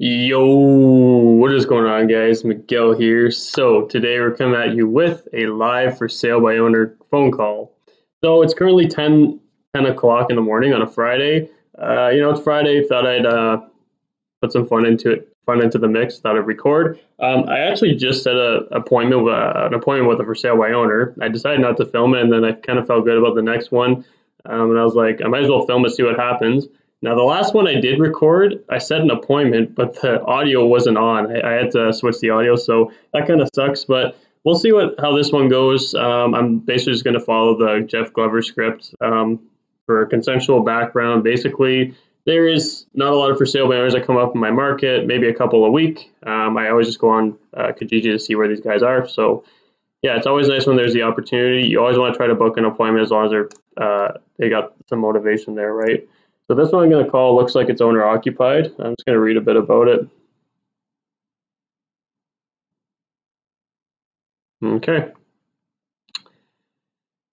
Yo, what is going on, guys? Miguel here. So, today we're coming at you with a live for sale by owner phone call. So, it's currently 10 o'clock in the morning on a Friday. It's Friday. Thought I'd put some fun into the mix. Thought I'd record. I actually just set an appointment with a for sale by owner. I decided not to film it, and then I kind of felt good about the next one. And I was like, I might as well film it, see what happens. Now, the last one I did record, I set an appointment, but the audio wasn't on. I had to switch the audio, so that kind of sucks. But we'll see how this one goes. I'm basically just going to follow the Jeff Glover script for consensual background. Basically, there is not a lot of for sale banners that come up in my market, maybe a couple a week. I always just go on Kijiji to see where these guys are. So, yeah, it's always nice when there's the opportunity. You always want to try to book an appointment as long as they got some motivation there, right? So this one I'm going to call looks like it's owner occupied. I'm just going to read a bit about it. Okay.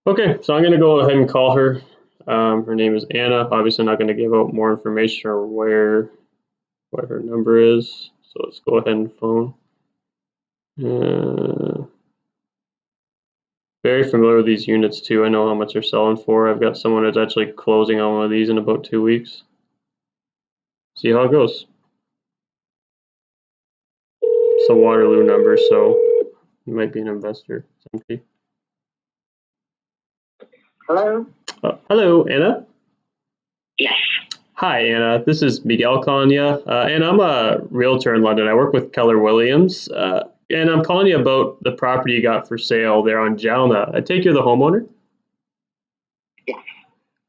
Okay, so I'm going to go ahead and call her. Her name is Anna. Obviously, I'm not going to give out more information or what her number is. So let's go ahead and phone. Very familiar with these units too. I know how much they're selling for. I've got someone that's actually closing on one of these in about 2 weeks. See how it goes. It's a Waterloo number, so you might be an investor. It's Hello? Hello, Anna. Yes. Hi, Anna. This is Miguel calling you. And I'm a realtor in London. I work with Keller Williams. And I'm calling you about the property you got for sale there on Jalna. I take you're the homeowner? Yes.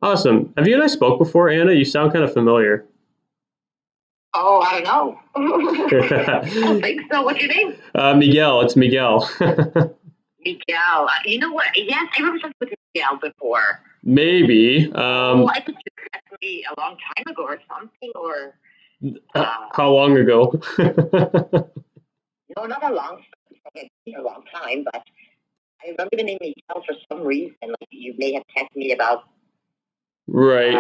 Awesome. Have you and I spoke before, Anna? You sound kind of familiar. Oh, I don't know. I don't think so. What's your name? Miguel. It's Miguel. Miguel. You know what? Yes, I remember something with Miguel before. Maybe. I think you asked me a long time ago or something, or... how long ago? No, not a long time, but I remember the name Miguel for some reason. Like you may have texted me about right.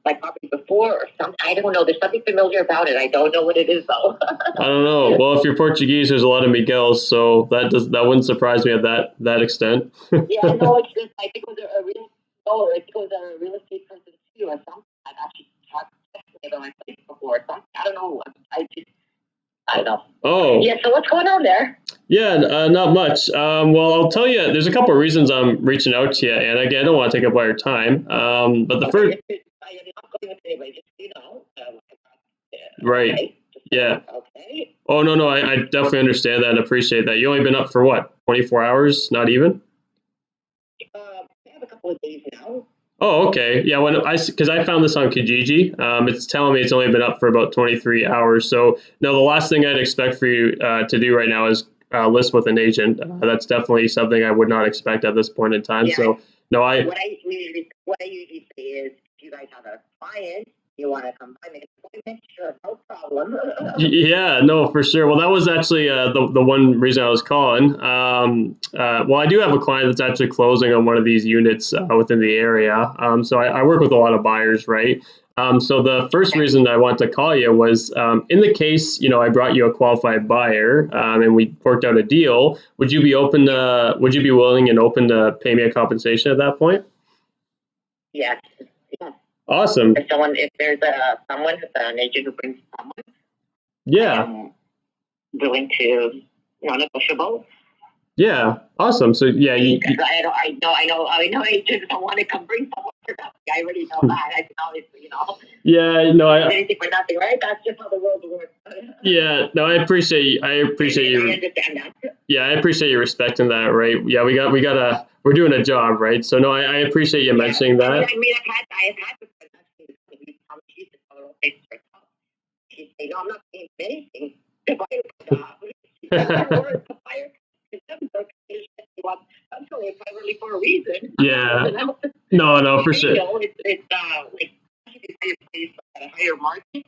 My property before or something. I don't know. There's something familiar about it. I don't know what it is though. I don't know. Well, if you're Portuguese, there's a lot of Miguels, so that wouldn't surprise me at that extent. Yeah, no, it's just I think it was a real estate person too or something. I've actually talked to me about my place before or something. I don't know. I don't know. Oh. Yeah, so what's going on there? Yeah, not much. Well, I'll tell you, there's a couple of reasons I'm reaching out to you, and again, I don't want to take up all your time. But the first, I am not going with anybody, just you know. right? Okay. Yeah. Okay. Oh no, I definitely understand that and appreciate that. You only been up for what, 24 hours? Not even. I have a couple of days now. Oh, okay. Yeah, because I found this on Kijiji, it's telling me it's only been up for about 23 hours. So, no, the last thing I'd expect for you to do right now is list with an agent. That's definitely something I would not expect at this point in time. Yeah. So, no, What I usually say is, if you guys have a client, you want to come by, make an appointment, sure, no problem. Yeah, no, for sure. Well, that was actually the one reason I was calling. Well, I do have a client that's actually closing on one of these units within the area. So I work with a lot of buyers, right? So the first reason I wanted to call you was in the case, I brought you a qualified buyer and we worked out a deal. Would you be willing and open to pay me a compensation at that point? Yes. Awesome. If there's an agent who brings someone, yeah, I'm willing to, negotiable. Yeah, awesome. So yeah, I know agents don't want to come bring someone for nothing. I already know that. I know, Yeah, no, anything for nothing, right? That's just how the world works. Yeah, no, I appreciate you. I appreciate you. I understand that. Yeah, I appreciate you respecting that, right? Yeah, we're doing a job, right? So no, I appreciate you mentioning that. I've had this she say, no, I'm not paying anything to buy a job. I'm totally primarily for a reason. Yeah. No, for sure. It's like you buy a place at a higher market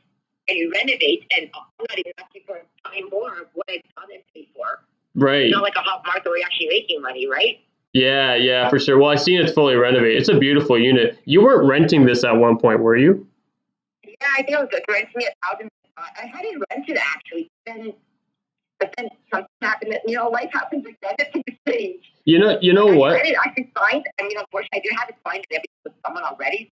and you renovate, and I'm not even asking for a time more of what I've done and paid for. Right. It's not like a hot market where you're actually making money, right? Yeah, for sure. Well, I seen it's fully renovated. It's a beautiful unit. You weren't renting this at one point, were you? Yeah, I think I was renting it out in I had it rented actually, but then something happened that, life happens like that. That's insane. You know what? I did actually find, unfortunately, I do have it signed and everything with someone already,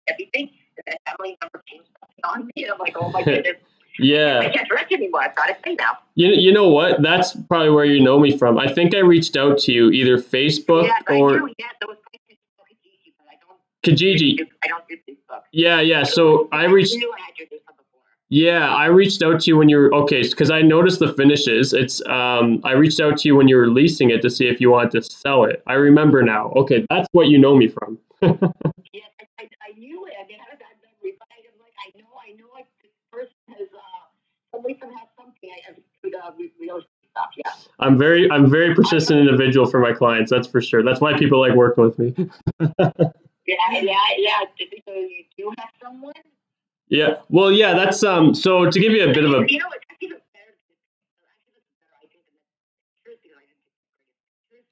everything, and then a family member changed something on me, and I'm like, oh my goodness. Yeah. I can't rent anymore. I've got to pay now. You know what? That's probably where you know me from. I think I reached out to you either Facebook or those places Kijiji, but I don't. Kijiji. I don't do Facebook. Yeah. So I reached. I knew I had your before. Yeah, I reached out to you when you were okay, because I noticed the finishes. It's I reached out to you when you were leasing it to see if you wanted to sell it. I remember now. Okay, that's what you know me from. Yes, I knew it. I had that memory, but I'm like, I know, this person has somebody from has something. I could real stuff. Yeah. I'm very persistent individual for my clients. That's for sure. That's why people like working with me. Yeah. So you do have someone. Yeah. Well, yeah. That's So to give you a bit of a.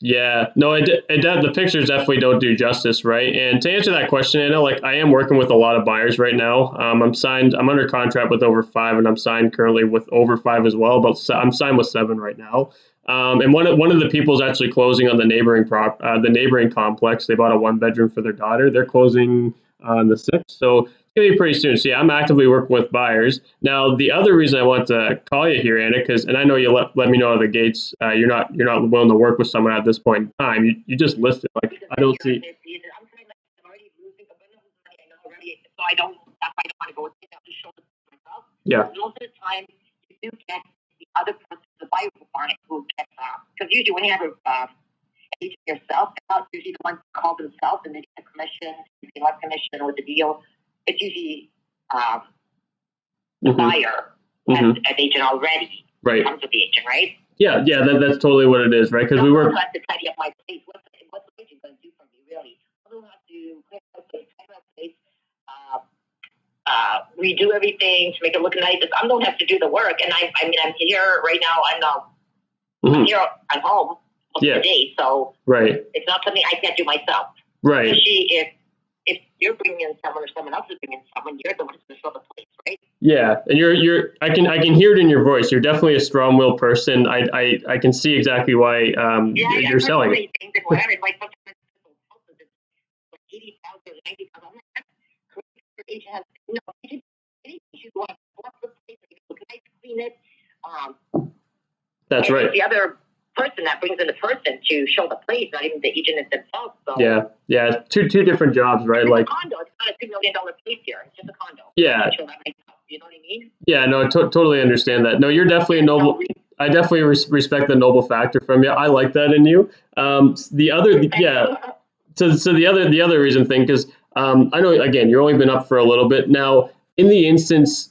Yeah, no, the pictures definitely don't do justice, right? And to answer that question, Anna, like I am working with a lot of buyers right now. I'm under contract with over 5, and I'm signed currently with over 5 as well. But I'm signed with 7 right now. And one of the people is actually closing on the the neighboring complex. They bought a 1-bedroom for their daughter. They're closing on the 6th, so it's gonna be pretty soon. So yeah, I'm actively working with buyers. Now, the other reason I want to call you here, Anna, and I know you let me know out of the gates, you're not willing to work with someone at this point in time. You just listed, like I don't see. So I don't. That's why I don't want to go with it. I'll just show it myself. Yeah. Most of the time, you do get the other person, the buyer who gets because usually when you have a agent yourself, they're not usually the ones who call themselves and they get a commission, if they want commission or the deal. It's usually the buyer has an agent already. Right. Comes with the agent, right? Yeah. That's totally what it is, right? Because we were. I have to tidy up my place. What's the agent going to do for me, really? I don't have to clean my place, redo everything to make it look nice. I don't have to do the work, and I'm here right now. I'm here at home most of the day, so it's not something I can't do myself. Right. Especially if you're bringing in someone or someone else is bringing in someone, you're the one who's going to show the place, right? Yeah, and I can hear it in your voice. You're definitely a strong-willed person. I can see exactly why you're selling it. Things and whatever. Like sometimes it's like 80,000, 90,000. I'm like, your agent has you want to walk the place, look nice, clean it. That's right. It's the other person that brings in the person to show the place, not even the agent themselves. So yeah, two different jobs, right? It's like a condo. It's not a $2 million place here. It's just a condo. Yeah. You know what I mean? Yeah, no, totally understand that. No, you're definitely a noble. I definitely respect the noble factor from you. I like that in you. The other, yeah. So the other reason thing, because I know again you've only been up for a little bit now. In the instance,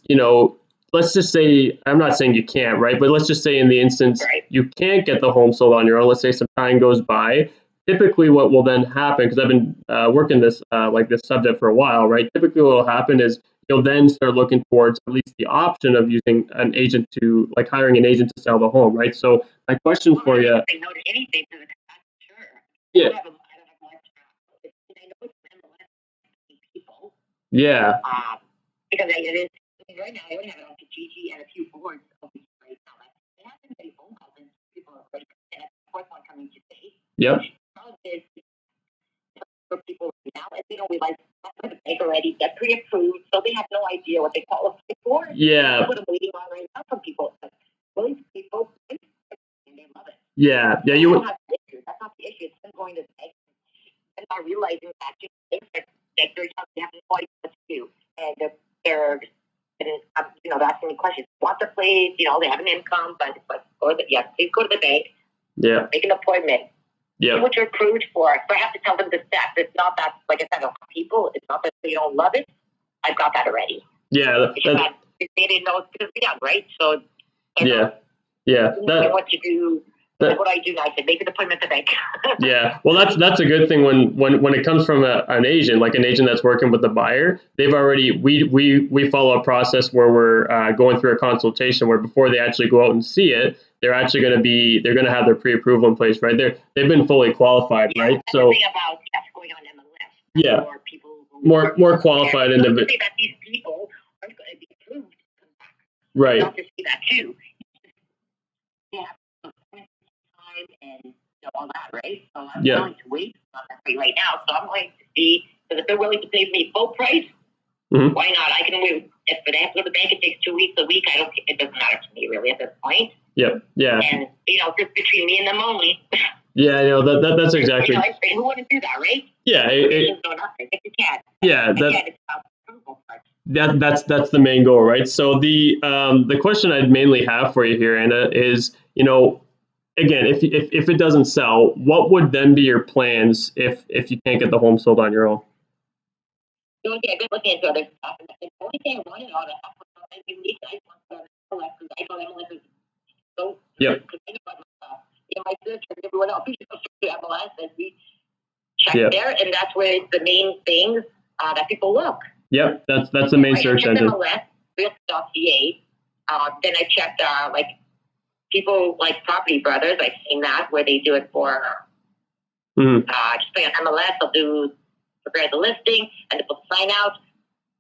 let's just say, I'm not saying you can't, right? But let's just say in the instance you can't get the home sold on your own. Let's say some time goes by. Typically, what will then happen? Because I've been working this subject for a while, right? Typically, what will happen is you'll then start looking towards at least the option of using an agent to hiring an agent to sell the home, right? So my question for you. Yeah. Yeah. Because it is right now, I would have it on Kijiji and a few boards right now. I have been getting phone calls and people are like, and of course one coming today. Yep. For people now, and they don't realize that's the bank already, get pre-approved, so they have no idea what they qualify for. Yeah. That's what I'm waiting on right now from people. Willing people, and they love it. Yeah. That's not the issue. It's them going to the bank and not realizing that things that they're they have no idea what to do, and they're asking me questions. Want the place? They have an income, but it's like, please go to the bank. Yeah. Make an appointment. Yeah. See what you're approved for. So I have to tell them the steps. It's not that, like I said, people. It's not that they don't love it. I've got that already. Yeah. They didn't know it's because we're young, right? So. Yeah. What you do. What I do now, I said, make an appointment at the bank. Yeah, well, that's a good thing when it comes from an agent, like an agent that's working with the buyer. They've already we follow a process where we're going through a consultation where before they actually go out and see it, they're going to have their pre-approval in place, right? They've been fully qualified, right? That's the thing about going on MLS. Yeah, more people more qualified individuals. That these people aren't going to be approved. Right. Doctors see that too. They have time and all that, right? So I'm willing to wait on that right now. So I'm going to see, because if they're willing to pay me full price, why not? I can move. If it has to go to the bank, it takes 2 weeks, a week. It doesn't matter to me really at this point. Yep. Yeah. And just between me and them only. Yeah, that's exactly. Who wouldn't do that, right? Yeah. Nothing. If you can. Yeah. That's the main goal, right? So the question I'd mainly have for you here, Anna, is again, if it doesn't sell, what would then be your plans if you can't get the home sold on your own? The only thing I've been looking into other stuff, and the only thing I wanted all that stuff was I unique. I want to MLS because I know MLS is so. Yep. Because I know about myself. My sister and everyone else, we just go to MLS and we check there, and that's where it's the main things that people look. Yep, that's the main search engine. MLS, realtor.ca. Then I checked like people like Property Brothers. I've seen that where they do it for just put on MLS. They'll prepare the listing and they put the sign out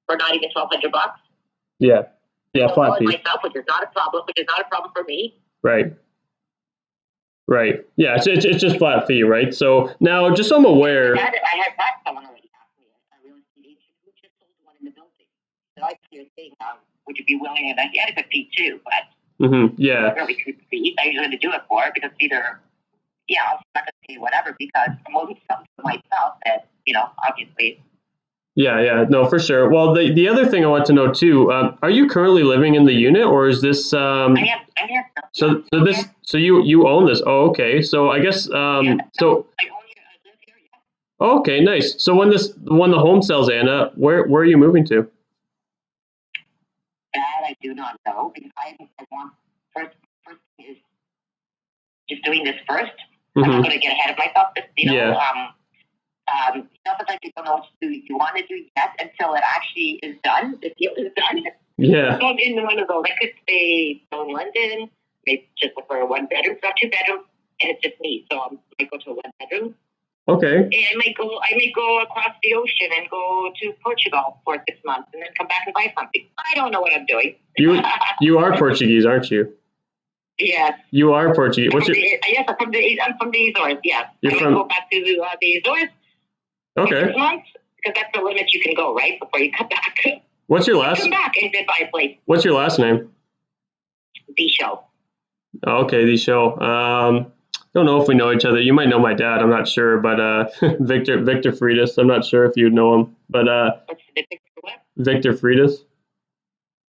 for not even $1,200. Yeah, flat fee. Myself, which is not a problem for me. Right. Yeah, it's just flat fee, right? So now, just so I'm aware. I had that someone already asked me, a real estate agent who just sold one in the building. So I was saying, would you be willing? And he had a good fee too, but yeah, really good fee. I usually do it for because either I'm not going to pay whatever because I'm moving something for myself that obviously. Yeah, no, for sure. Well, the other thing I want to know too, are you currently living in the unit, or is this? I am. So you own this? Oh, okay. So I guess I own here. I live here. Yeah. Okay, nice. So when the home sells, Anna, where are you moving to? That I do not know because I want first is just doing this first. I'm not going to get ahead of myself. Sometimes you don't know what you want to do yet until it actually is done. The deal is done. Yeah. So I'm in one of those. I could stay in London, maybe just look for a 1 bedroom, not 2 bedroom, and it's just me. So I might go to a 1 bedroom. Okay. And I may go across the ocean and go to Portugal for 6 months and then come back and buy something. I don't know what I'm doing. You are Portuguese, aren't you? Yes. You are Portuguese. Yes, I'm from the Azores. Yes. I'm going to go back to the Azores. Okay. 6 months, because that's the limit you can go, right? Before you come back. What's your last? Come back and then buy a place. What's your last name? The Show. Oh, okay, The Show. Don't know if we know each other. You might know my dad. I'm not sure, but Victor Freitas. I'm not sure if you'd know him, but What's the Victor what? Victor Freitas.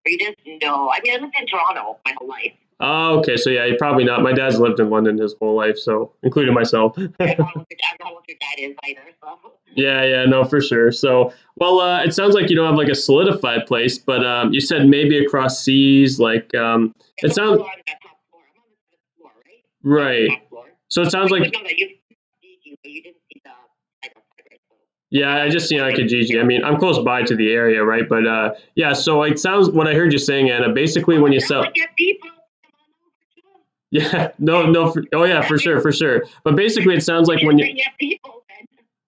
Freitas? No, I lived in Toronto my whole life. Oh, okay. So yeah, probably not. My dad's lived in London his whole life, so including myself. I don't know what your dad is either. So. Yeah, no, for sure. So, well, it sounds like you don't have like a solidified place, but you said maybe across seas, like it sounds. Right. So it sounds like. Yeah, I just seen like a Kijiji. I mean, I'm close by to the area, right? But yeah, so it sounds what I heard you saying, Anna. Basically, when you sell. Yeah, no. Oh yeah, for sure. But basically, it sounds like when you.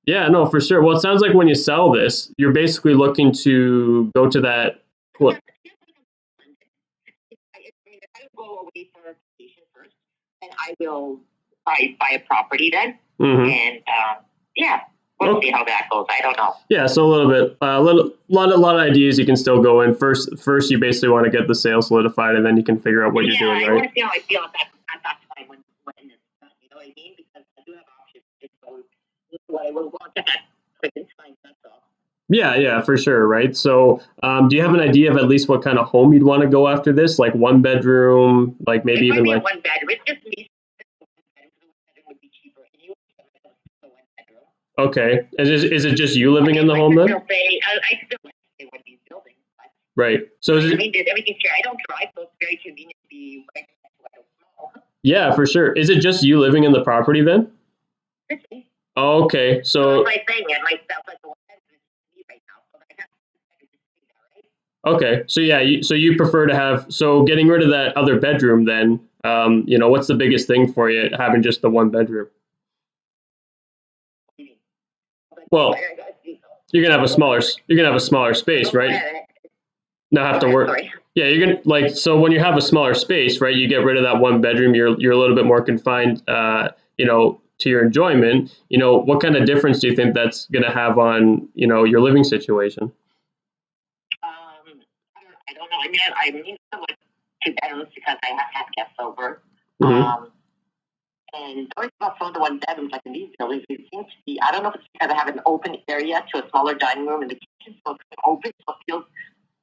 Yeah, no, for sure. Well, it sounds like when you sell this, you're basically looking to go to that. What? If I go away for a vacation first, then I will buy a property then, and we'll see how that goes. I don't know. Yeah, so a little bit, a lot of ideas you can still go in. First, you basically want to get the sale solidified, and then you can figure out what you're doing. Right? I want to see how I feel at that time when it's done. You know what I mean? Because I do have options. So what I will want to have quick and time. That's all. Yeah, for sure, right? So, do you have an idea of at least what kind of home you'd want to go after this? Like 1 bedroom, like maybe even like 1 bedroom. It's just me. 1 bedroom would be cheaper anyway. So 1 bedroom. Okay, is it just you living in the home then? I still say one of these buildings. Right. So everything's here. I don't drive, so it's very convenient to be right next to small. Yeah, for sure. Is it just you living in the property then? Oh, okay. So that's my thing, and myself as the one right now. So I have to Okay, so yeah, you prefer to have getting rid of that other bedroom then. What's the biggest thing for you having just the 1 bedroom? Well, you're gonna have a smaller space, right? Not have to worry. Yeah, you're gonna like so when you have a smaller space, right? You get rid of that one bedroom. You're a little bit more confined, to your enjoyment. What kind of difference do you think that's gonna have on your living situation? I don't know. I mean, like 2 bedrooms because I have had guests over. Hmm. And always about some of the one bedrooms, like in these buildings, it seems to be. I don't know if it's because I have an open area to a smaller dining room in the kitchen, so it's open, so it feels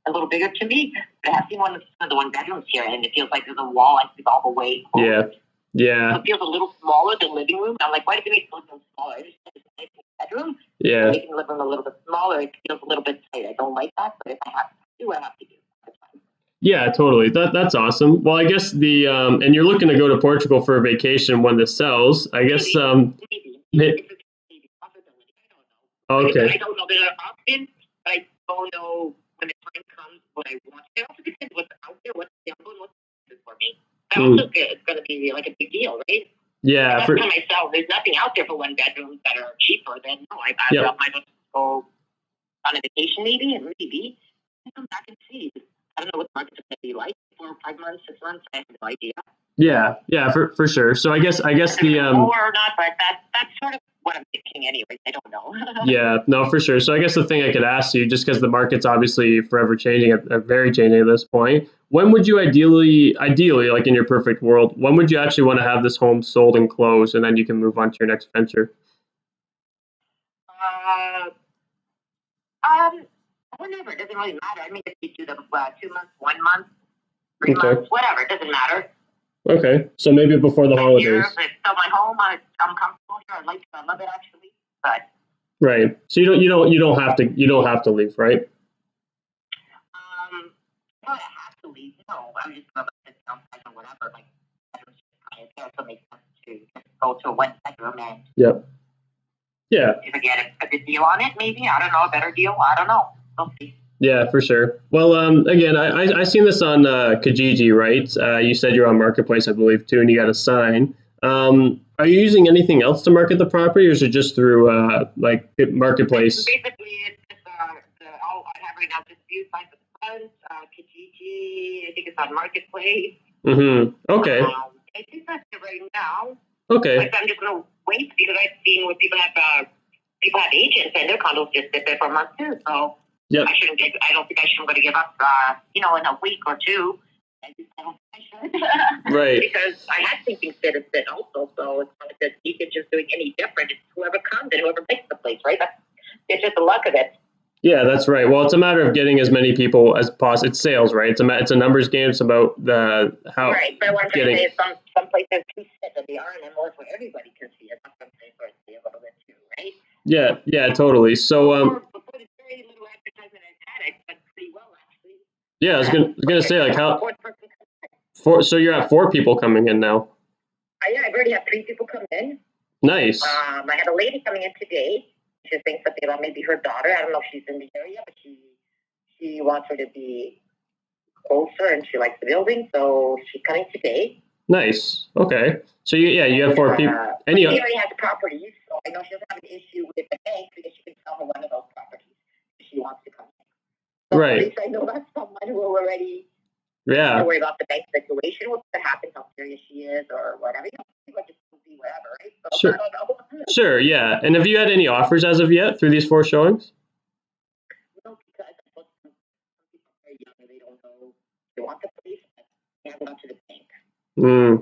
a little bigger to me. But I have seen one of the one bedrooms here, and it feels like there's a wall like all the way closed. Yeah, So yeah, it feels a little smaller than living room. I'm like, why did they make the living room smaller? I just said it's a nice bedroom. And yeah, making the living room a little bit smaller, it feels a little bit tight. I don't like that, but if I have to do, I have to do. That's fine. yeah. Totally. That's awesome. Well, I guess and you're looking to go to Portugal for a vacation when this sells. I guess Maybe. may- It's a maybe possibility. I don't know. Like I said, I okay. don't know. There are options, but I don't know when the time comes what I want. It also depends what's out there, what's available, and what's good for me. I also Mm, think it's going to be like a big deal, right? If yeah, I'm to myself, there's nothing out there for one bedrooms that are cheaper. Then no, I yep. might just go on a vacation, maybe, and maybe come back and see. I don't know what the market's going to be like 4 or 5 months, 6 months. I have no idea. Yeah, yeah, for sure. So I guess Whether the it's lower or not, but that's sort of what I'm thinking anyway. I don't know. yeah, no, for sure. So I guess the thing I could ask you, just because the market's obviously forever changing at very changing at this point, when would you ideally, like in your perfect world, when would you actually want to have this home sold and closed, and then you can move on to your next venture? uh, um, whenever. It doesn't really matter. I mean, if you do the 2 months, 1 month, three Okay, months, whatever, it doesn't matter. okay. So maybe before the I'm here. holidays, If it's still my home, I'm comfortable here. I love it actually. But right? So you don't have to leave, right? not I have to leave. No, I'm just gonna let it downsize or whatever. Like, bedroom's just kind of there, so it makes sense to just go to a one bedroom and Yep. Yeah. if I get a good deal on it, maybe I don't know, a better deal. I don't know. We'll see. Yeah, for sure. Well, again, I seen this on Kijiji, right? You said you're on Marketplace, I believe, too, and you got a sign. Are you using anything else to market the property, or is it just through like Marketplace? Basically, it's just all I have right now. Just view sites of the front, Kijiji. I think it's on Marketplace. Mm-hmm. Okay. I think that's it right now. Okay. Like I'm just gonna wait because I've seen where people have agents and their condos just sit there for a month too. So Yep. I don't think I should go to give up. In a week or two. I don't think I should. Right. Because I had thinking sit and sit also. So it's not like that you can just doing any different. It's whoever comes and whoever takes the place, right? It's just the luck of it. Yeah, that's right. Well, it's a matter of getting as many people as possible. It's sales, right? It's a numbers game. It's about the how Right, but what I'm trying to getting. say is some places do sit and they are in MLS where everybody can see it. That's what I'm saying for it to be a little bit too, right? Yeah, yeah, totally. So, Before the very little advertisement I've had, I've done pretty well actually. yeah, I was gonna say like how Fourth person. four. So you're at four people coming in now. Yeah, I've already had 3 people come in. Nice. I had a lady coming in today. She thinks something about maybe her daughter. I don't know if she's in the area, but she wants her to be closer and she likes the building, so she's coming today. Nice. Okay. So you have four people. She already has properties, so I know she doesn't have an issue with the bank because she can sell her one of those properties if she wants to come in. So at Right. least I know that's someone who already Yeah. to worry about the bank situation, what happens, how serious she is, or whatever. Pretty much just be whatever, right? So Sure. I don't know. Sure. Yeah. And have you had any offers as of yet through these four showings? No, because I suppose some people are very young and they don't know they want the place, but they haven't gone to the bank.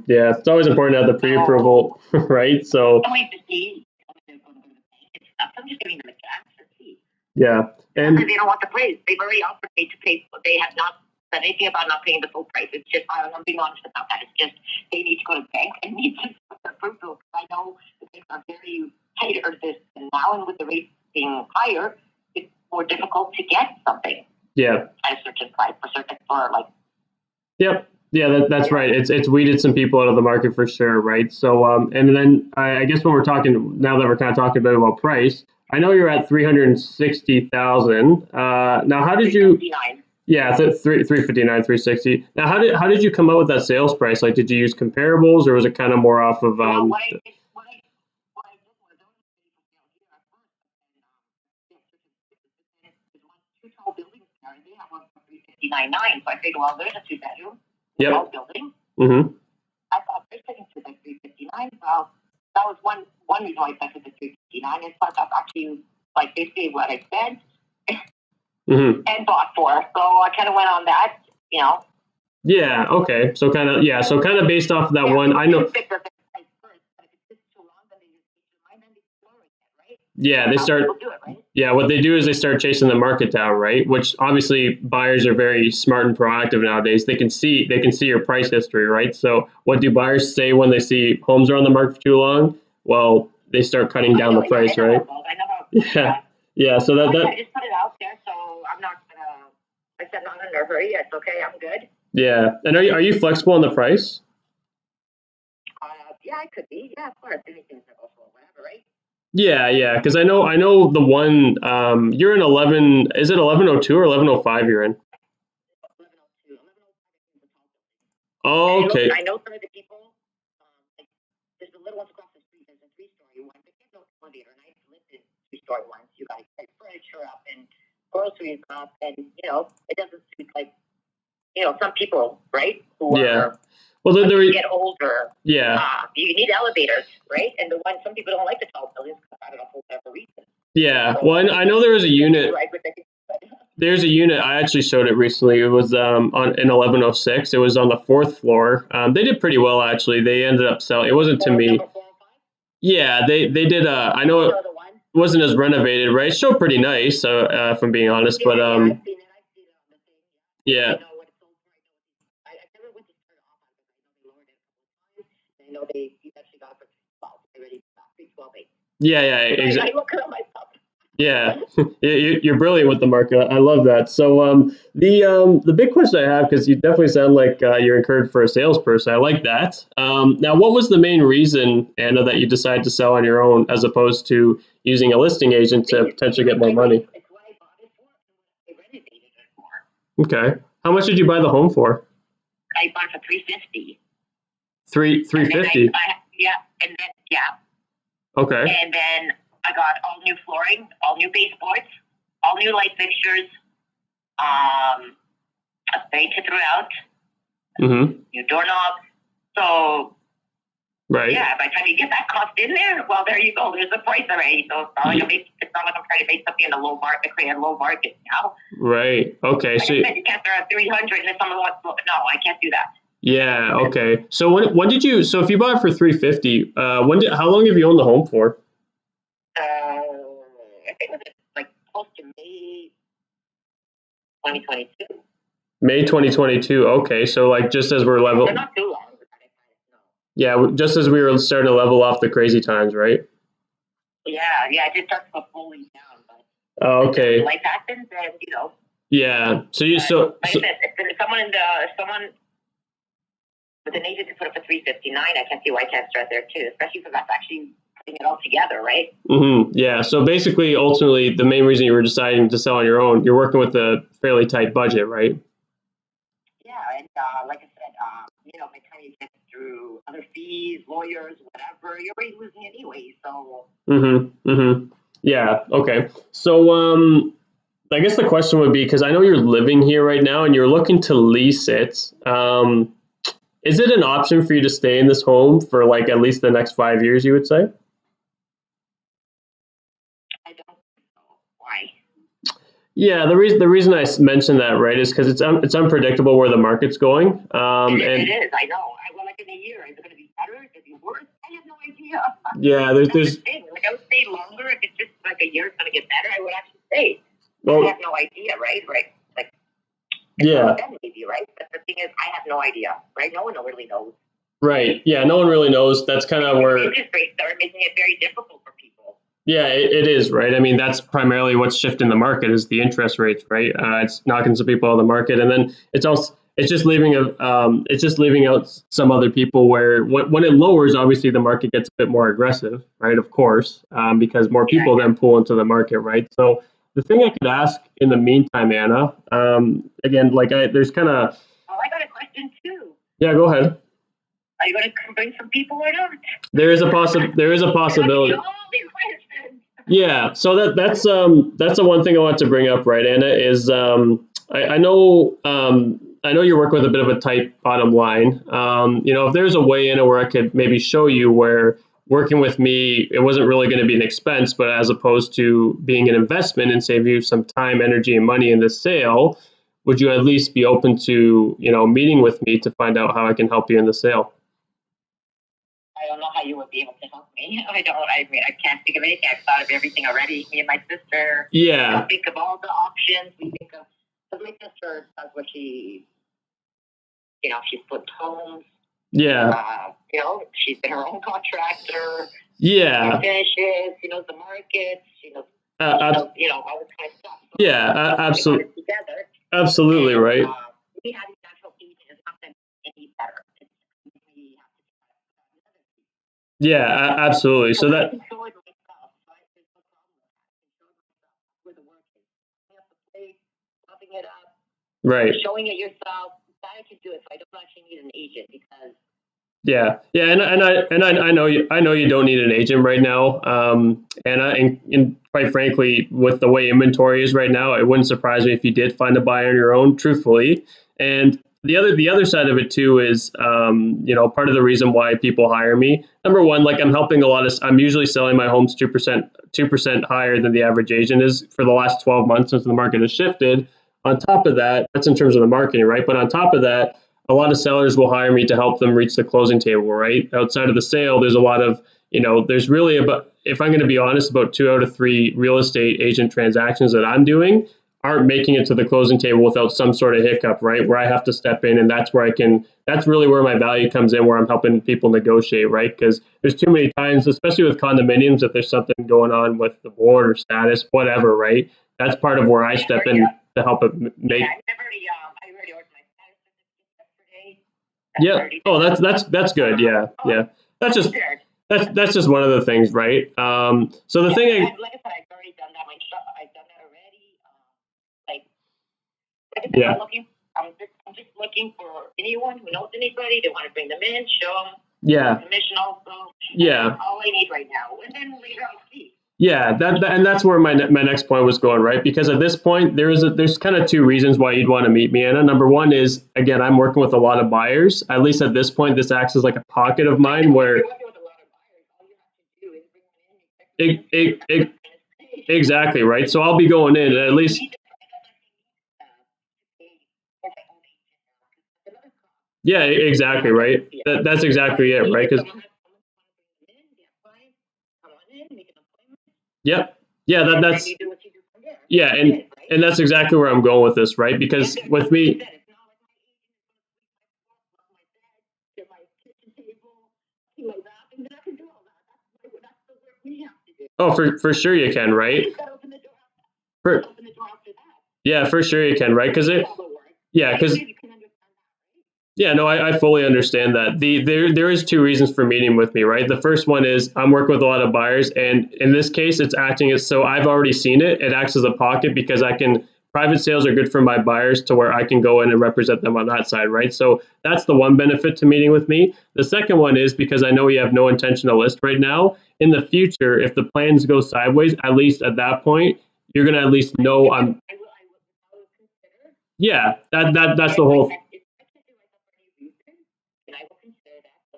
Yeah. It's always important to have the pre-approval, right? So. I'm waiting to see. I'm just giving them a chance to see. Yeah. And because they don't want the place. They've already offered me to pay. They have not said anything about not paying the full price. It's just I'm being honest about that. It's just they need to go to the bank and need to approve those. I know the banks are very tight or this and now, and with the rates being higher, it's more difficult to get something. Yeah. At a certain price for like. Yep. Yeah, that's right. It's weeded some people out of the market for sure, right? So, and then I guess when we're talking now that we're kind of talking about price, I know you're at 360,000. Now, how did you? 359. Yeah, 359, 360. Now, how did you come up with that sales price? Like, did you use comparables, or was it kind of more off of? Well, what I did was I was paying for sale here at first, and two tall buildings there, and they have one for 350. $359.9. So I figured, well, there's a 2-bedroom, Yep. building. Mm-hmm. I thought they're sitting to like $359. Well, that was one reason why I said the $359. And plus, that's actually like basically what I said and bought for. So I kind of went on that, Yeah. Okay. So kind of based off of that one. I know. Yeah, they start. Yeah, what they do is they start chasing the market down, right? Which obviously buyers are very smart and proactive nowadays. They can see your price history, right? So what do buyers say when they see homes are on the market for too long? Well, they start cutting down the price, right? Yeah, yeah. So that I just put it out there, so I'm not gonna. I said not in a hurry. It's okay. I'm good. Yeah, and are you flexible on the price? Yeah, I could be. Yeah, of course. Anything's negotiable, whatever, right? Yeah, because I know the one you're in 11. Is it 1102 or 1105? You're in. 1102. 1105. Oh, okay. I know some of the people. Like, there's the little ones across the street. There's a 3-story one, but there's no elevator. And I lived in 2-story ones. You guys put furniture up and groceries up, and it doesn't suit like some people, right? Who are well, get older. Yeah. You need elevators, right? And some people don't like the tall buildings I don't know for whatever reason. Yeah. So, well, I know there was a unit. There's a unit. I actually showed it recently. It was in 1106. It was on the 4th floor. They did pretty well actually. They ended up selling. It wasn't to me. Yeah, they did. I know it wasn't as renovated, right? It showed pretty nice, if I'm being honest. But yeah. I know they actually got it for 12. Already 312. Yeah, exactly. I look at myself. Yeah, you're brilliant with the market. I love that. So the big question I have, because you definitely sound like you're encouraged for a salesperson. I like that. Now, what was the main reason, Anna, that you decided to sell on your own as opposed to using a listing agent to potentially get more money? It's what I bought it for. I renovated it for. Okay. How much did you buy the home for? I bought it for $350. $350. Yeah, and then Okay. And then I got all new flooring, all new baseboards, all new light fixtures, painted throughout, new doorknobs. So, right. Yeah, by the time you get that cost in there, well, there you go. There's the price already. So it's not like I'm trying to make something in the low market, create a low market now. Right. Okay. Like so you can't throw out 300 and if someone wants, no, I can't do that. Yeah. Okay. So when did you? So if you bought it for $350, how long have you owned the home for? I think it was like close to May 2022. May 2022. Okay, so like just as we're level. Not too long. No. Yeah, just as we were starting to level off the crazy times, right? Yeah. I did start to go fully down, but. Oh, okay. Life happens, and Yeah. So you like I said, if someone with an agent to put up a 359, I can't see why I can't start there too, especially because that's actually putting it all together, right? Yeah. So basically, ultimately, the main reason you were deciding to sell on your own, you're working with a fairly tight budget, right? Yeah, and like I said, by the time you get through other fees, lawyers, whatever, you're already losing anyway. So. Yeah. Okay. So, I guess the question would be, because I know you're living here right now and you're looking to lease it. Is it an option for you to stay in this home for like at least the next 5 years, you would say? I don't know why. Yeah, the reason I mentioned that, right, is because it's unpredictable where the market's going. It is. I know. Like in a year, is it going to be better? Is it going to be worse? I have no idea. Yeah, there's the thing. Like I would stay longer if it's just like a year. It's going to get better. I would actually stay. Well, I have no idea, right? Right. Like. Yeah. Maybe, right? But the thing is, I have no idea, right? No one really knows. Right. Yeah, no one really knows. That's kind of where interest rates are making it very difficult for people. Yeah, it is, right? I mean, that's primarily what's shifting the market is the interest rates, right? It's knocking some people out of the market, and then it's just leaving out some other people where when it lowers, obviously the market gets a bit more aggressive, right? Of course, because more people then pull into the market, right? So the thing I could ask in the meantime, Anna, again, there's kind of. Oh, I got a question too. Yeah, go ahead. Are you going to bring some people or not? There is a possibility. Yeah, so that's the one thing I want to bring up, right, Anna, is I know I know you work with a bit of a tight bottom line. If there's a way in it where I could maybe show you where working with me, it wasn't really going to be an expense, but as opposed to being an investment and save you some time, energy, and money in the sale, would you at least be open to meeting with me to find out how I can help you in the sale? I don't know how you would be able to help me. I don't. I mean, I can't think of anything. I've thought of everything already. Me and my sister. Yeah. Think of all the options. We think of. Because my sister does what she flipped homes. Yeah. She's been her own contractor. Yeah. Finishes. She knows the markets. She knows. All this kind of stuff. So yeah. Absolutely. Together. Absolutely. And, right. We have a natural agent. It's not going to be any better. We have to. Yeah. Absolutely. So that. It up, right. Showing it yourself. That I can do it. So I don't actually need an agent because. Yeah, I know you don't need an agent right now, and quite frankly, with the way inventory is right now, it wouldn't surprise me if you did find a buyer on your own, truthfully. And the other side of it too is, part of the reason why people hire me. Number one, like I'm usually selling my homes 2% higher than the average agent is for the last 12 months since the market has shifted. On top of that, that's in terms of the marketing, right? But on top of that, a lot of sellers will hire me to help them reach the closing table, right? Outside of the sale, there's a lot of, there's really about, if I'm going to be honest, about 2 out of 3 real estate agent transactions that I'm doing aren't making it to the closing table without some sort of hiccup, right? Where I have to step in, and that's really where my value comes in, where I'm helping people negotiate, right? Because there's too many times, especially with condominiums, if there's something going on with the board or status, whatever, right? That's part of where I step in to help it make. I already ordered my yesterday. Yeah. Oh, that's good. Yeah. Yeah. That's just that's just one of the things, right? So the thing. Like I said, I've already done that. I've done that already. Yeah. I'm just looking for anyone who knows anybody. They want to bring them in, show them. Yeah. Commission also. Yeah. That's all I need right now. And then later I'll see. Yeah, and that's where my next point was going, right? Because at this point, there's kind of 2 reasons why you'd want to meet me, Anna. Number one is, again, I'm working with a lot of buyers. At least at this point, this acts as like a pocket of mine where. Exactly, right? So I'll be going in, and at least. Yeah, exactly, right? That's exactly it, right? Because. Yep. Yeah, that's. Yeah, and that's exactly where I'm going with this, right? Because with me. Oh, for sure you can, right? For, yeah, for sure you can, right? Because it. Yeah, because. Yeah, no, I fully understand that. There is 2 reasons for meeting with me, right? The first one is I'm working with a lot of buyers, and in this case, it's acting as so I've already seen it. It acts as a pocket because I can. Private sales are good for my buyers to where I can go in and represent them on that side, right? So that's the one benefit to meeting with me. The second one is because I know you have no intention to list right now. In the future, if the plans go sideways, at least at that point, you're gonna at least know I'm. Yeah, that's the whole.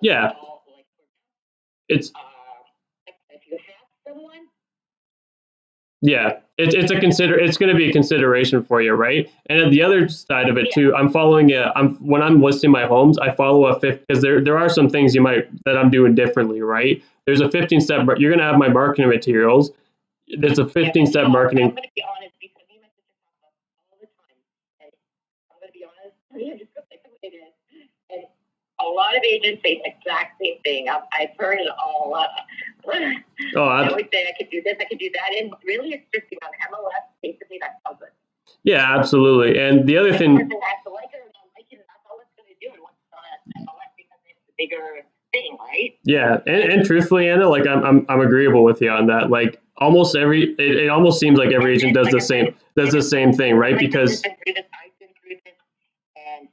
Yeah. It's. If you have someone. Yeah, it's going to be a consideration for you, right? And at the other side of it too, when I'm listing my homes, I follow a fifth because there are some things that I'm doing differently, right? There's a 15-step. You're going to have my marketing materials. There's a 15-step marketing. I'm going to be honest because we mentioned all the time, and I'm going to be honest. I'm just going to say what it is. And a lot of agents say the exact same thing. I've heard it all. I always say I could do this, I could do that, and really, it's just on MLS. Basically, that's all good. Yeah, absolutely. And the other thing. Has to like it or not like it. That's all it's going to do. And what's on MLS because it's the bigger thing, right? Yeah, and truthfully, Anna, like I'm agreeable with you on that. Like almost it almost seems like every agent does the same thing, right? Because. I've been through this, and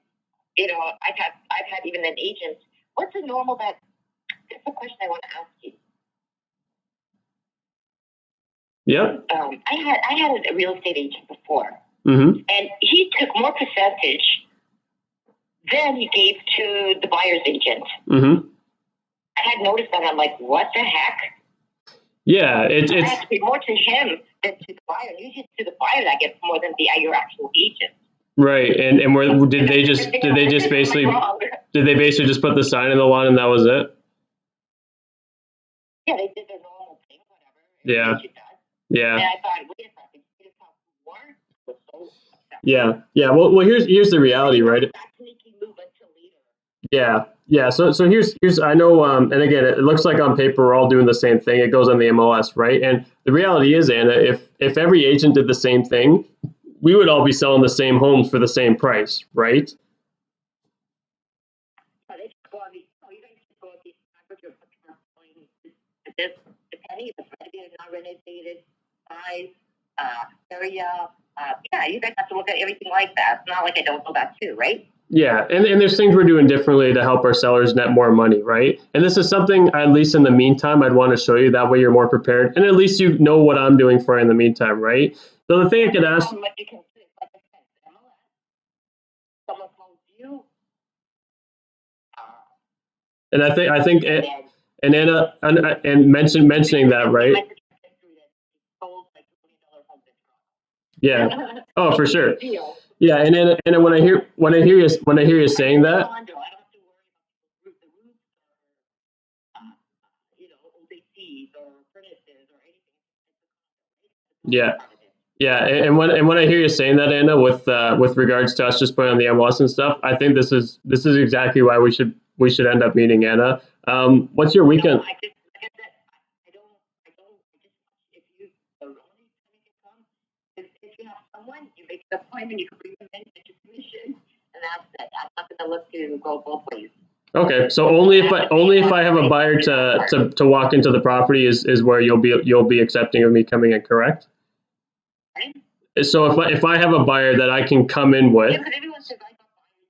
I've had even an agent. What's the normal that? That's a question I want to ask you. Yep. I had a real estate agent before, Mm-hmm. And he took more percentage than he gave to the buyer's agent. Mm-hmm. I had noticed that. I'm like, what the heck? Yeah, it's has to be more to him than to the buyer. Usually to the buyer that gets more than your actual agent. right. And where did they basically just put the sign in the lawn and that was it? Yeah, they did their normal thing, whatever. Yeah. Yeah. And I thought, wait a second, you just have more? Was so upset. Yeah. Yeah. Well, here's the reality, right? That's making move until later. Yeah, yeah. So here's I know, and again, it looks like on paper we're all doing the same thing. It goes on the MLS, right? And the reality is, Anna, if every agent did the same thing, we would all be selling the same homes for the same price, right? Depending if it's renovated, not renovated, size, area. Yeah, you guys have to look at everything like that. It's not like I don't know that too, right? Yeah, and there's things we're doing differently to help our sellers net more money, right? And this is something, at least in the meantime, I'd want to show you. That way you're more prepared, and at least you know what I'm doing for you in the meantime, right? So the thing I could ask. Someone calls you. And I think, and Anna, and mentioning that, right? Yeah. Oh, for sure. Yeah, and when I hear you saying that. Yeah. Yeah, and when I hear you saying that, Anna, with regards to us just putting on the MLS and stuff, I think this is exactly why we should end up meeting, Anna. What's your weekend? If you have someone, you make the appointment, you can bring them in, get your commission, and that's it. I'm not going to look to go both ways. Okay, so only if I have a buyer to walk into the property is where you'll be accepting of me coming in, correct? Right? So if I have a buyer that I can come in with. Yeah, because everyone says I got buyers,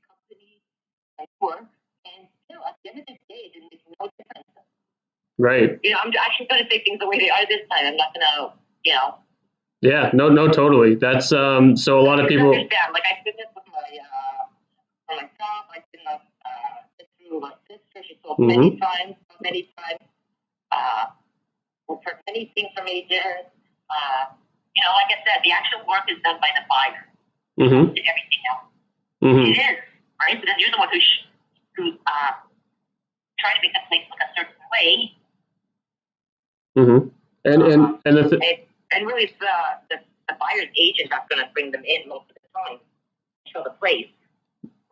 company, and work, and still at the end of the day, it makes no difference. Right. You know, I'm actually going to say things the way they are this time. I'm not going to, you know. Yeah, no, totally. That's so a lot of people. Understand. Like I've done this with for myself. I've been through my sister. She sold many times. For many things from agents. You know, like I said, the actual work is done by the buyer. Mm-hmm. And everything else. Mm-hmm. It is, right? Because you're the one who's trying to make the place look a certain way. Mm-hmm. And really, it's the buyer's agent that's going to bring them in most of the time, show the place.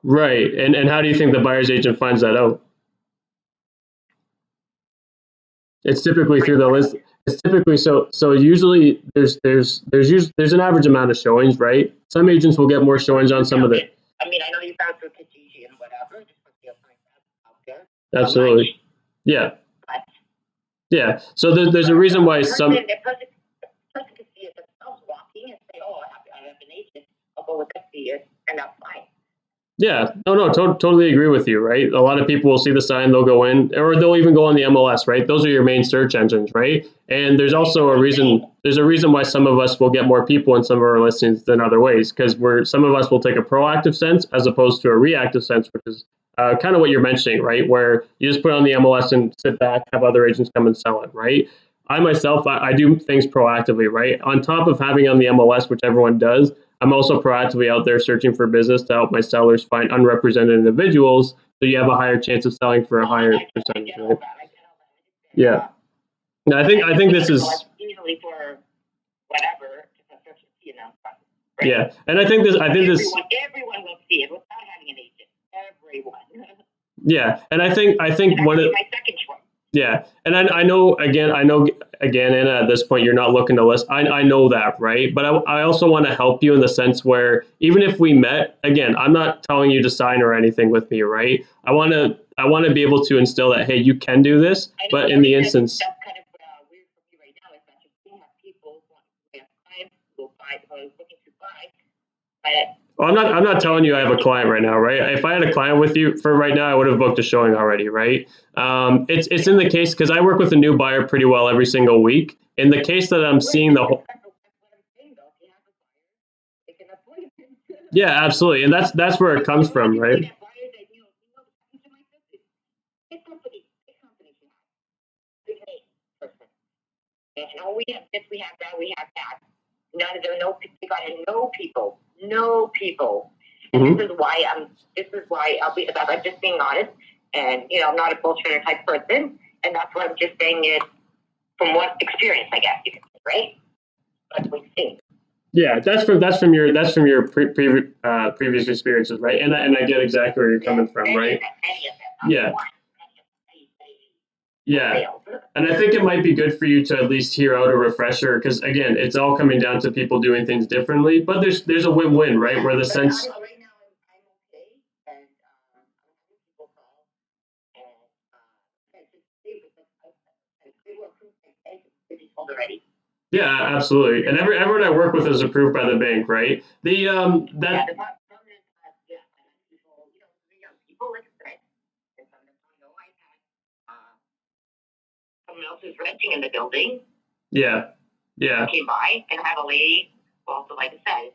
Right. And how do you think the buyer's agent finds that out? It's typically through the list. It's typically so usually there's an average amount of showings, right? Some agents will get more showings on some of the. I mean, I know you found through Kijiji and whatever, just put the out there. Absolutely. Yeah. But yeah. So there's a reason why some. The person can see it themselves walking and say, "Oh, I have an agent. I'll go with that fee," and that's fine. Yeah, no, totally agree with you, right? A lot of people will see the sign, they'll go in, or they'll even go on the MLS, right? Those are your main search engines, right? And there's also there's a reason why some of us will get more people in some of our listings than other ways, because some of us will take a proactive sense as opposed to a reactive sense, which is kind of what you're mentioning, right? Where you just put on the MLS and sit back, have other agents come and sell it, right? I myself, I do things proactively, right? On top of having on the MLS, which everyone does, I'm also proactively out there searching for business to help my sellers find unrepresented individuals, so you have a higher chance of selling for a higher percentage, right? Yeah. No, I think this is easily for whatever, you know. Right? Yeah, and I think everyone will see it without having an agent. Everyone. Yeah, and I think one of my second choice. Yeah, and I know again, and at this point, you're not looking to list. I know that, right? But I also want to help you in the sense where even if we met, again, I'm not telling you to sign or anything with me, right? I want to be able to instill that, hey, you can do this, but in the instance. That's kind of weird for me right now is that you still have people who have clients who will buy, who are looking to buy, Well, I'm not telling you I have a client right now, right? If I had a client with you for right now, I would have booked a showing already, right? It's in the case because I work with a new buyer pretty well every single week. In the case that I'm seeing the whole, yeah, absolutely, and that's where it comes from, right? And we have this, we have that, we have that. None of them, no, you gotta know people, know people. And Mhm. this is why I'm just being honest. And, I'm not a bullshitter type person. And that's why I'm just saying it from what experience, I guess you can say, right? But we see. Yeah, that's from your previous experiences, right? And I get exactly where you're coming from, right? Yeah. Yeah. And I think it might be good for you to at least hear out a refresher because again, it's all coming down to people doing things differently. But there's a win-win, right? Where the sense. Right now I'm okay, and people call, and they were approved by bank, they told already. Yeah, absolutely. And everyone I work with is approved by the bank, right? The that. The permanent, people, people like I said, and some of them I know I had someone else who's renting in the building. Yeah. Yeah. Came by and had a lady, well, so like I said,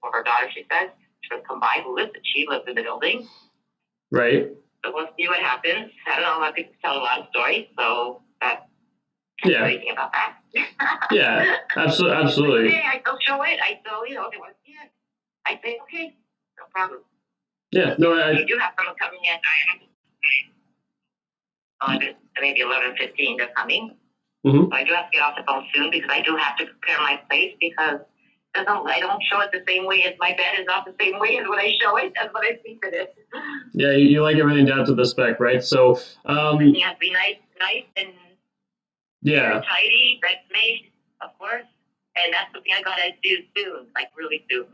or her daughter, she says, she would come by who lives, she lives in the building. Right. So we'll see what happens. I don't know, a lot of people tell a lot of stories, so that's anything about that. Yeah, absolutely. Okay, I still show it. I still, they want to see it. I say, okay, no problem. Yeah, no, I do have someone coming in. Maybe 11:15. They're coming. Mm-hmm. So I do have to get off the phone soon because I do have to prepare my place because I don't show it the same way as my bed is not the same way as when I show it. That's what I think it is. Yeah, you like everything down to the spec, right? So everything has to be nice and tidy, that's made, of course. And that's something I gotta do soon, like really soon.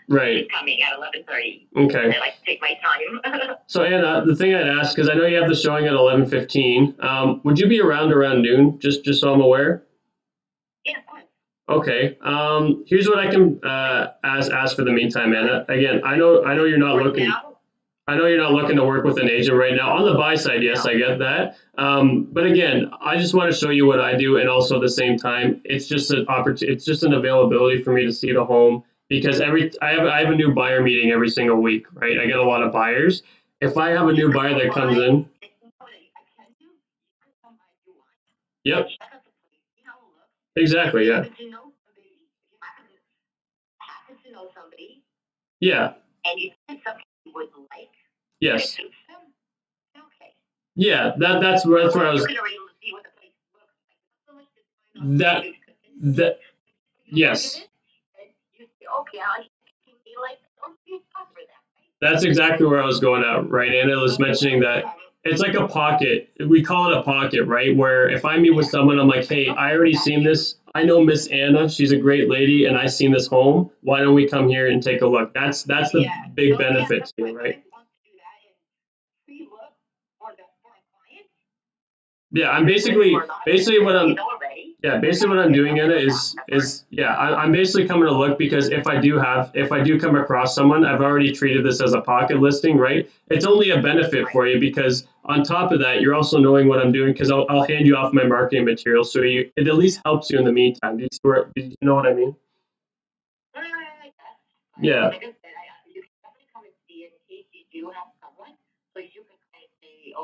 Right. It's coming at 11:30. Okay. I like to take my time. So Anna, the thing I'd ask, because I know you have the showing at 11:15, would you be around noon? Just so I'm aware. Yeah, fine. Okay. Here's what I can ask for the meantime, Anna. Again, I know you're not looking. I know you're not looking to work with an agent right now. On the buy side, yes, I get that. But again, I just want to show you what I do, and also at the same time, it's just an opportunity. It's just an availability for me to see the home because I have a new buyer meeting every single week, right? I get a lot of buyers. If I have a new buyer that comes in, yep, exactly, yeah, yeah, and you did something you wouldn't like. yes, Okay. Yeah, that's where I was. That that yes. That's exactly where I was going at, right? Anna was mentioning that it's like a pocket. We call it a pocket, right? Where if I meet with someone, I'm like, hey, I already seen this. I know Miss Anna. She's a great lady, and I seen this home. Why don't we come here and take a look? That's the big benefit to you, right? Yeah, I'm basically what I'm basically what I'm doing in it is yeah, I'm basically coming to look because if I do come across someone, I've already treated this as a pocket listing, right? It's only a benefit for you because on top of that, you're also knowing what I'm doing because I'll hand you off my marketing material, so it at least helps you in the meantime. Do you know what I mean? Yeah.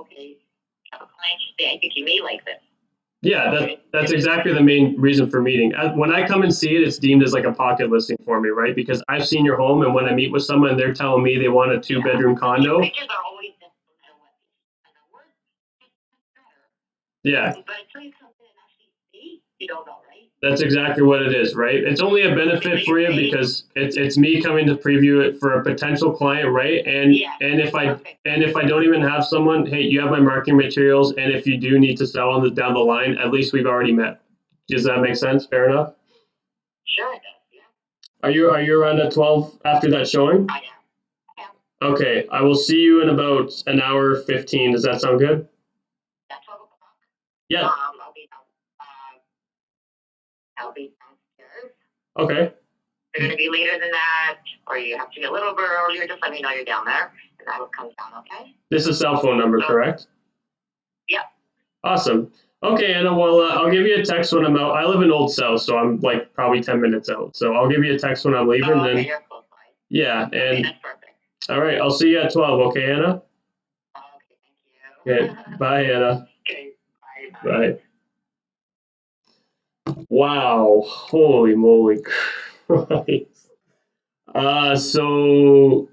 Okay, have a client say, I think you may like this. Yeah, that's exactly the main reason for meeting. When I come and see it, it's deemed as like a pocket listing for me, right? Because I've seen your home, and when I meet with someone, they're telling me they want a 2-bedroom condo. Pictures are always yeah. But until you come in and actually see, you don't know, right? That's exactly what it is, right? It's only a benefit for you because it's me coming to preview it for a potential client, right? And if I don't even have someone, hey, you have my marketing materials, and if you do need to sell on down the line, at least we've already met. Does that make sense? Fair enough. Sure, it does. Yeah. Are you around at 12 after that showing? I am. Okay, I will see you in about an hour 15. Does that sound good? At 12 o'clock. Yeah. I'll be downstairs. Okay. If you're going to be later than that, or you have to be a little bit earlier, just let me know you're down there, and I will come down, okay? This is a cell phone number, correct? Yeah. Awesome. Okay, Anna, well, I'll give you a text when I'm out. I live in Old South, so I'm like probably 10 minutes out. So I'll give you a text when I'm leaving. Oh, okay, then, you're close by. yeah, and okay, that's perfect. All right, I'll see you at 12, okay, Anna? Okay, thank you. Okay, bye, Anna. Okay, bye. Bye. Wow, holy moly. So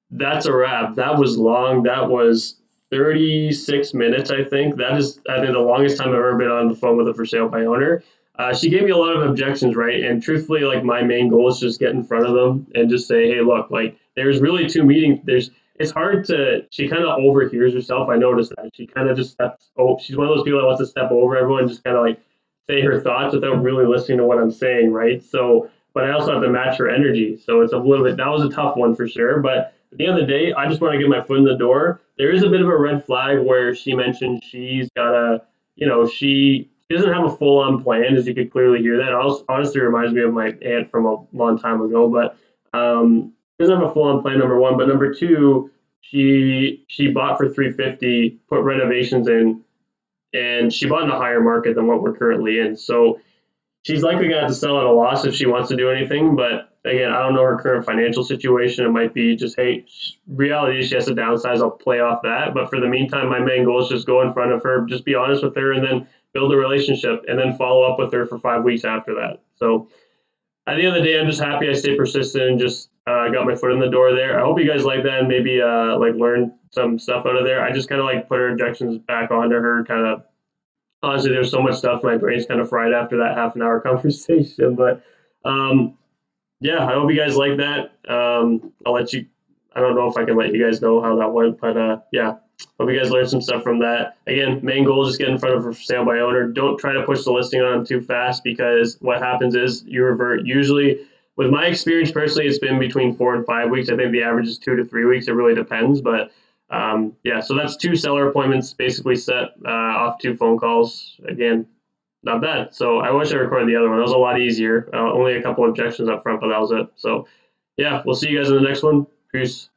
that's a wrap. That was long. That was 36 minutes, I think. That is, I think, the longest time I've ever been on the phone with a for sale by owner. She gave me a lot of objections, right? And truthfully, like my main goal is just get in front of them and just say, hey, look, like there's really two meetings. It's hard to, she kind of overhears herself. I noticed that. She kind of just steps, oh, she's one of those people that wants to step over everyone and just kind of like say her thoughts without really listening to what I'm saying, right? So, but I also have to match her energy. So it's a little bit, that was a tough one for sure. But at the end of the day, I just want to get my foot in the door. There is a bit of a red flag where she mentioned she's got a, she doesn't have a full on plan, as you could clearly hear that. It honestly reminds me of my aunt from a long time ago, but she doesn't have a full on plan, number one. But number two, she bought for 350, put renovations in, and she bought in a higher market than what we're currently in. So she's likely going to have to sell at a loss if she wants to do anything. But again, I don't know her current financial situation. It might be just, hey, reality is she has to downsize. I'll play off that. But for the meantime, my main goal is just go in front of her, just be honest with her, and then build a relationship, and then follow up with her for 5 weeks after that. So at the end of the day, I'm just happy I stayed persistent and just got my foot in the door there. I hope you guys like that and maybe like learn some stuff out of there. I just kind of like put her objections back onto her, kind of honestly, there's so much stuff. My brain's kind of fried after that half an hour conversation. But yeah, I hope you guys like that. I'll let you. I don't know if I can let you guys know how that went, but yeah, hope you guys learned some stuff from that. Again, main goal is just get in front of a for sale by owner. Don't try to push the listing on too fast because what happens is you revert. Usually, with my experience personally, it's been between 4 and 5 weeks. I think the average is 2 to 3 weeks. It really depends, but yeah, so that's two seller appointments basically set off two phone calls. Again, not bad. So I wish I recorded the other one. That was a lot easier. Only a couple objections up front, but that was it. So yeah, we'll see you guys in the next one. Peace.